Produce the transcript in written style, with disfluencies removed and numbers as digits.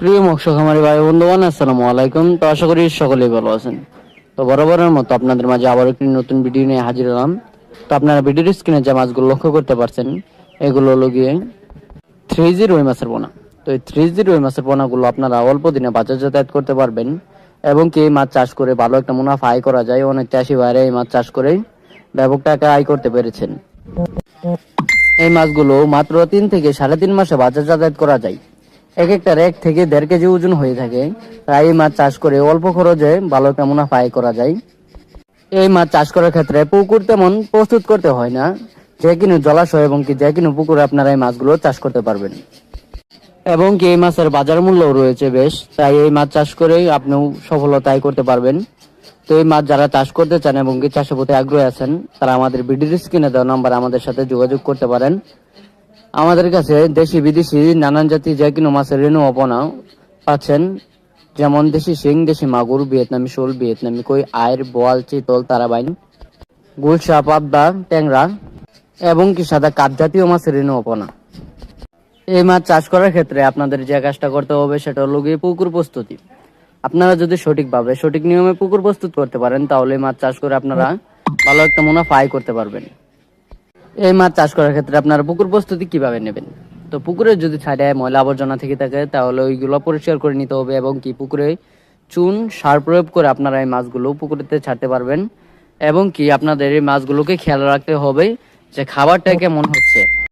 প্রিয় মৎস্য খামারি ভাই বন্ধুগণ, আসসালামু আলাইকুম। তো আশা করি সকলেই ভালো আছেন। তো বরাবরের মতো আপনাদের মাঝে আবার একটি নতুন ভিডিও নিয়ে হাজির হলাম। তো আপনারা ভিডিওর স্ক্রিনে যে মাছগুলো লক্ষ্য করতে পারছেন, এগুলো হলো গিয়ে 3G রুই মাছের পোনা। তো এই 3G রুই মাছের পোনাগুলো আপনারা অল্প দিনে বাজার যাতায়াত করতে পারবেন এবং কি এই মাছ চাষ করে ভালো একটা মুনাফা আয় করা যায়। অনেক চাষি ভাইরা এই মাছ চাষ করে ব্যাপক টাকা আয় করতে পেরেছেন। এই মাছগুলো মাত্র 3 থেকে 3.5 মাসে বাজার যাতায়াত করা যায়। এক একটার 1 থেকে 1.5 কেজি ওজন হয়ে থাকে। তাই এই মাছ চাষ করে অল্প খরচে ভালো একটা মুনাফা আয় করা যায়। এই মাছ চাষ করার ক্ষেত্রে পুকুর তেমন প্রস্তুত করতে হয় না। যে কোনো জলাশয় এবং কি যে কোনো পুকুরে আপনারা এই মাছগুলো চাষ করতে পারবেন এবং কি এই মাছের বাজার মূল্যও রয়েছে বেশ। তাই এই মাছ চাষ করেই আপনিও সফলতা আয় করতে পারবেন। তো এই মাছ যারা চাষ করতে চান এবং কি চাষের প্রতি আগ্রহী আছেন, তারা আমাদের ভিডিওর স্ক্রিনে দেওয়া নাম্বার আমাদের সাথে যোগাযোগ করতে পারেন। আমাদের কাছে দেশি বিদেশি নানান জাতি যে কোনো মাছের রেণু অপনা পাচ্ছেন, যেমন দেশি শিং, দেশি মাগুর, ভিয়েতনামি শোল, ভিয়েতনামি কই, আইর, বোয়াল, চিতল, তারাবাইন, গুলশা, পাবদা, ট্যাংরা এবং কি সাদা কাপ জাতীয় মাছের রেণু অপনা। এই মাছ চাষ করার ক্ষেত্রে আপনাদের যে কাজটা করতে হবে সেটা হলো গিয়ে পুকুর প্রস্তুতি। আপনারা যদি সঠিকভাবে সঠিক নিয়মে পুকুর প্রস্তুত করতে পারেন, তাহলে মাছ চাষ করে আপনারা ভালো একটা মুনাফা আয় করতে পারবেন। এই মাছ চাষ করার ক্ষেত্রে আপনারা পুকুর প্রস্তুতি কিভাবে নেবেন? তো পুকুরে যদি ছাড়ে ময়লা আবর্জনা থেকে থাকে, তাহলে ওইগুলো পরিষ্কার করে নিতে হবে এবং কি পুকুরে চুন সার প্রয়োগ করে আপনারা এই মাছগুলো পুকুরেতে ছাড়তে পারবেন। এবং কি আপনাদের এই মাছগুলোকে খেয়াল রাখতে হবে যে খাবারটা কেমন হচ্ছে।